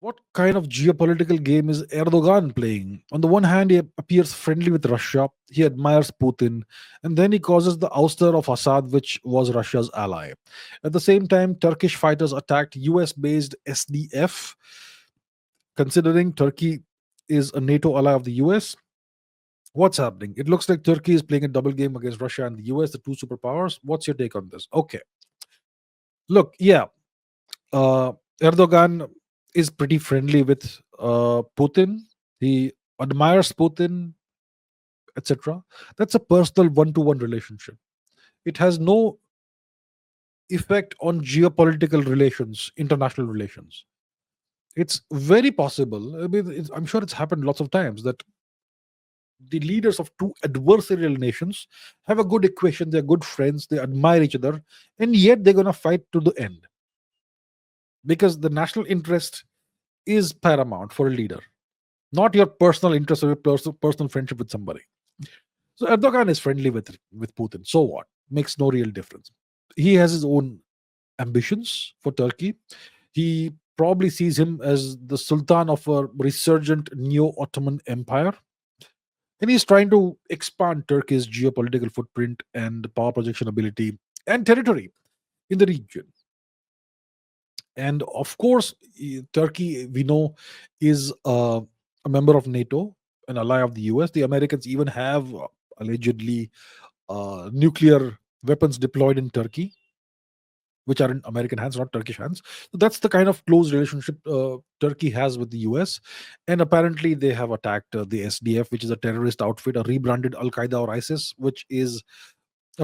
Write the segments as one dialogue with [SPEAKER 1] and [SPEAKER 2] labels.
[SPEAKER 1] What kind of geopolitical game is Erdogan playing? On the one hand, he appears friendly with Russia, he admires Putin, and then he causes the ouster of Assad, which was Russia's ally. At the same time, Turkish fighters attacked US based SDF. Considering Turkey is a NATO ally of the US, what's happening? It looks like Turkey is playing a double game against Russia and the US, the two superpowers. What's your take on this? Okay. Look, yeah, uh, Erdogan is pretty friendly with Putin. He admires Putin, etc. That's a personal one-to-one relationship. It has no effect on geopolitical relations, international relations. It's very possible. I mean, I'm sure it's happened lots of times that the leaders of two adversarial nations have a good equation. They're good friends. They admire each other, and yet they're gonna fight to the end because the national interest is paramount for a leader, not your personal interest or your personal friendship with somebody. So Erdogan is friendly with Putin. So what? Makes no real difference. He has his own ambitions for Turkey. He probably sees him as the sultan of a resurgent neo-Ottoman empire, and he's trying to expand Turkey's geopolitical footprint and power projection ability and territory in the region. And of course, Turkey, we know, is a member of NATO, an ally of the US. The Americans even have allegedly nuclear weapons deployed in Turkey, which are in American hands, not Turkish hands. So that's the kind of close relationship Turkey has with the US. And apparently, they have attacked the SDF, which is a terrorist outfit, a rebranded Al Qaeda or ISIS, which is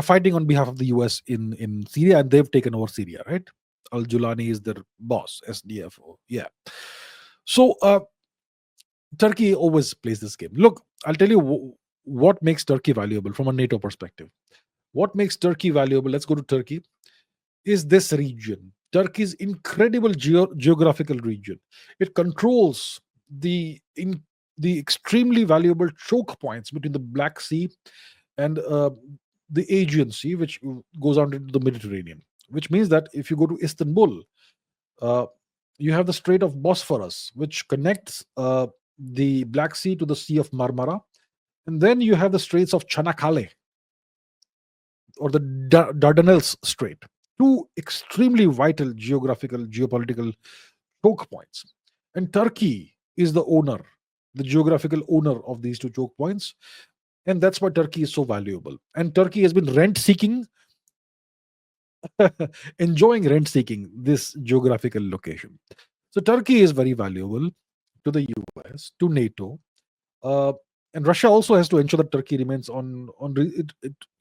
[SPEAKER 1] fighting on behalf of the US in Syria, and they've taken over Syria, right? Al Julani is their boss, SDF. Yeah. So Turkey always plays this game. Look, I'll tell you what makes Turkey valuable from a NATO perspective. What makes Turkey valuable? Let's go to Turkey. Is this region, Turkey's incredible geographical region. It controls the extremely valuable choke points between the Black Sea and the Aegean Sea, which goes out into the Mediterranean. Which means that if you go to Istanbul, uh, you have the Strait of Bosphorus, which connects the Black Sea to the Sea of Marmara, and then you have the Straits of Çanakkale or the Dardanelles Strait. Two extremely vital geographical, geopolitical choke points. And Turkey is the owner, the geographical owner of these two choke points. And that's why Turkey is so valuable. And Turkey has been rent seeking, enjoying rent seeking this geographical location. So Turkey is very valuable to the US, to NATO, uh, and Russia also has to ensure that Turkey remains on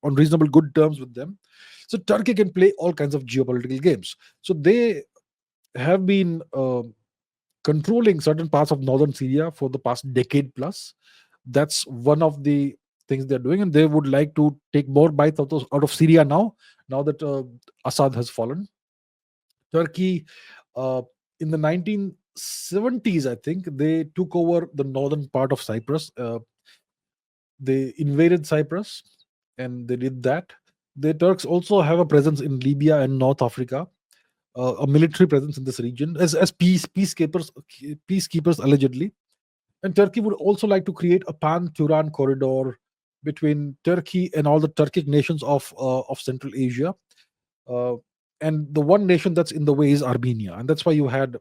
[SPEAKER 1] reasonable good terms with them. So Turkey can play all kinds of geopolitical games. So they have been controlling certain parts of northern Syria for the past decade plus. That's one of the things they're doing, and they would like to take more bites out of Syria now. Now that Assad has fallen, Turkey, in the 1970s, I think they took over the northern part of Cyprus. They invaded Cyprus, and they did that. The Turks also have a presence in Libya and North Africa, a military presence in this region as peacekeepers allegedly. And Turkey would also like to create a pan-Turan corridor between Turkey and all the Turkic nations of Central Asia. Uh, and the one nation that's in the way is Armenia, and that's why you had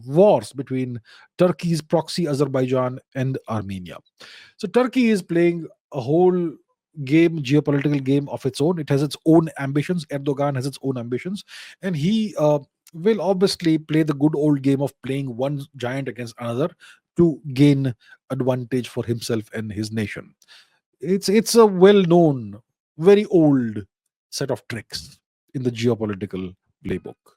[SPEAKER 1] wars between Turkey's proxy Azerbaijan and Armenia. So Turkey is playing a whole game, geopolitical game of its own. It has its own ambitions. Erdogan has its own ambitions, and he will obviously play the good old game of playing one giant against another to gain advantage for himself and his nation. It's a well-known, very old set of tricks in the geopolitical playbook.